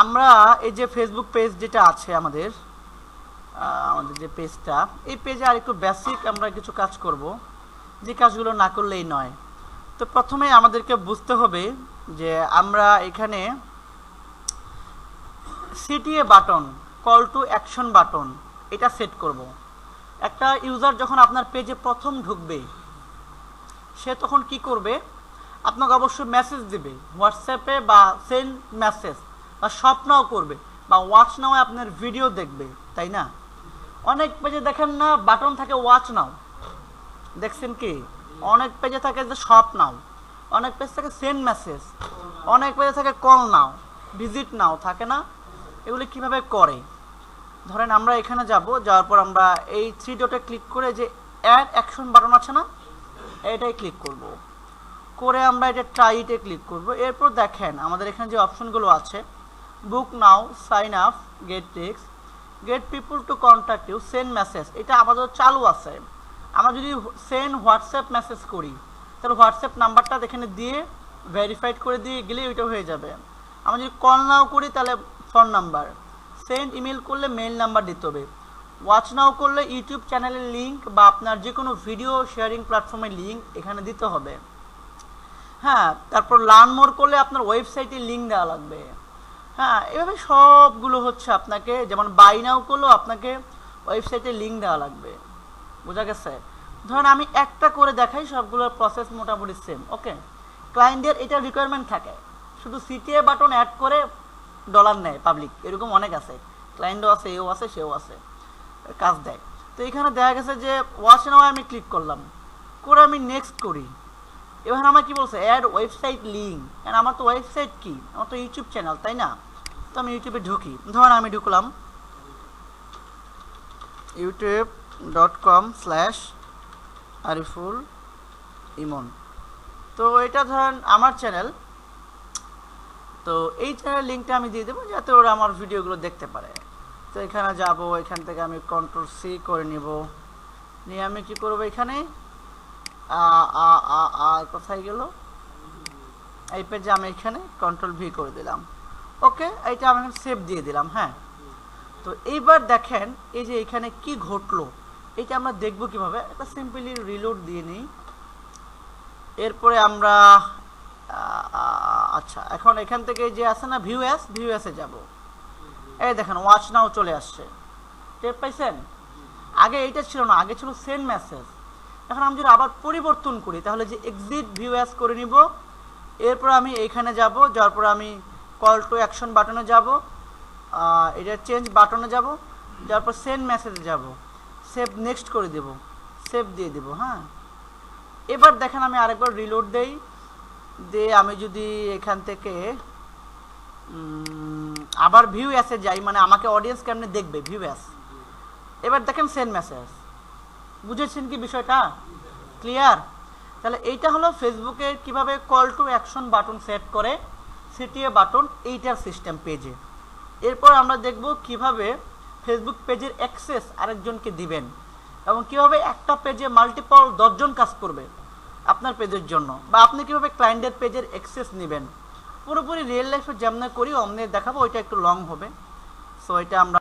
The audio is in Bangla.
আমরা এই যে ফেসবুক পেজ যেটা আছে আমাদের যে পেজটা, এই পেজে আর একটু বেসিক আমরা কিছু কাজ করব, যে কাজগুলো না করলেই নয়। তো প্রথমে আমাদেরকে বুঝতে হবে যে আমরা এখানে CTA button, call to action button, এটা সেট করব। একটা ইউজার যখন আপনার পেজে প্রথম ঢুকবে, সে তখন কি করবে, আপনাকে অবশ্যই মেসেজ দিবে হোয়াটসঅ্যাপে, বা সেন্ড মেসেজ, বা শপ নাও করবে, বা ওয়াচ নাও আপনার ভিডিও দেখবে, তাই না? অনেক পেজে দেখেন না বাটন থাকে ওয়াচ নাও, দেখছেন কি? অনেক পেজে থাকে যে শপ নাও, অনেক পেজ থাকে সেন্ড মেসেজ, অনেক পেজে থাকে কল নাও, ভিজিট নাও, থাকে না? এগুলি কিভাবে করে? ধরেন আমরা এখানে যাব, যাওয়ার পর আমরা এই থ্রি ডটে ক্লিক করে যে অ্যাড অ্যাকশন বাটন আছে না, এটাই ক্লিক করব। করে আমরা এটা ট্রাইটে ক্লিক করব। এরপর দেখেন আমাদের এখানে যে অপশনগুলো আছে, book now, sign up, get text, get people to contact you, send message, এটা আমাদের চালু আছে। আমরা যদি সেন্ড হোয়াটসঅ্যাপ মেসেজ করি, তাহলে হোয়াটসঅ্যাপ নাম্বারটা এখানে দিয়ে ভেরিফাইড করে দিয়ে গেলে ওইটা হয়ে যাবে। আমরা যদি কল নাও করি তাহলে ফোন নাম্বার, সেন্ড ইমেল করলে মেইল নাম্বার দিতে হবে, ওয়াচ নাও করলে ইউটিউব চ্যানেলের লিঙ্ক বা আপনার যে কোনো ভিডিও শেয়ারিং প্ল্যাটফর্মের লিঙ্ক এখানে দিতে হবে। হ্যাঁ, তারপর লার্ন মোর করলে আপনার ওয়েবসাইটের লিঙ্ক দেওয়া লাগবে। হ্যাঁ, এভাবে সবগুলো হচ্ছে আপনাকে, যেমন বাই নাও করলেও আপনাকে ওয়েবসাইটের লিঙ্ক দেওয়া লাগবে। বোঝা গেছে? ধরেন আমি একটা করে দেখাই, সবগুলোর প্রসেস মোটামুটি সেম। ওকে, ক্লায়েন্টের এটা রিকোয়ারমেন্ট থাকে, শুধু সিটিএ বাটন অ্যাড করে ডলার নেয় পাবলিক, এরকম অনেক আছে, ক্লায়েন্টও আছে, এও আছে, সেও আছে, কাজ দেয়। তো এখানে দেখা গেছে যে ওয়াচ নাও আমি ক্লিক করলাম, করে আমি নেক্সট করি। এবার আমার কি বলছে, অ্যাড ওয়েবসাইট লিঙ্ক, অ্যান্ড আমার তো ওয়েবসাইট কি, আমার তো ইউটিউব চ্যানেল, তাই না? তো আমি ইউটিউবে ঢুকি, ধরেন আমি ঢুকলাম youtube.com/আরিফুল ইমন। তো এটা ধরেন আমার চ্যানেল, তো এই চ্যানেল লিঙ্কটা আমি দিয়ে দেবো যাতে ওরা আমার ভিডিওগুলো দেখতে পারে। তো এখানে যাব, এখান থেকে আমি Ctrl+C করে নিব, নিয়ে আমি কি করব, এখানে কোথায় গেল, এই পেজে আমি এখানে Ctrl+V করে দিলাম। ওকে, এইটা আমি সেভ দিয়ে দিলাম। হ্যাঁ, তো এইবার দেখেন এই যে এখানে কি ঘটলো, এটা আমরা দেখব কিভাবে। এটা সিম্পলি রিলোড দিয়ে নিই। এরপরে আমরা আচ্ছা, এখন এখান থেকে যে আছে না ভিউ এসে যাব। এই দেখেন ওয়াচ নাও চলে আসছে, টেপ পাইছেন? আগে এইটা ছিল না, আগে ছিল সেন্ড মেসেজ। এখন আমি যদি আবার পরিবর্তন করি, তাহলে যে এক্সিট ভিউ অ্যাস করে নিব। এরপর আমি এইখানে যাব, যাওয়ার পর আমি কল টু অ্যাকশন বাটনে যাব, এটা চেঞ্জ বাটনে যাব, যাওয়ার পর সেন্ড মেসেজে যাব, সেভ নেক্সট করে দেব, সেভ দিয়ে দেব। হ্যাঁ, এবার দেখেন আমি আরেকবার রিলোড দেই, দিয়ে আমি যদি এখান থেকে আবার ভিউ অ্যাসে যাই, মানে আমাকে অডিয়েন্স কেমনে দেখবে, ভিউ অ্যাস। এবার দেখেন সেন্ড মেসেজ। বুঝেছেন কি বিষয়টা? ক্লিয়ার? তাহলে এইটা হলো ফেসবুকের কিভাবে call to action button set করে, সিটিএ বাটন, এইটার সিস্টেম পেজে। এরপর আমরা দেখব কিভাবে ফেসবুক পেজের অ্যাক্সেস আরেকজনকে দিবেন, এবং কিভাবে একটা পেজে মাল্টিপল 10 জন কাজ করবে আপনার পেজের জন্য, বা আপনি কিভাবে ক্লায়েন্টের পেজের অ্যাক্সেস নেবেন। পুরোপুরি রিয়েল লাইফে যেমন করি অমনি দেখাবো, ওইটা একটু লং হবে। সো এটা আমরা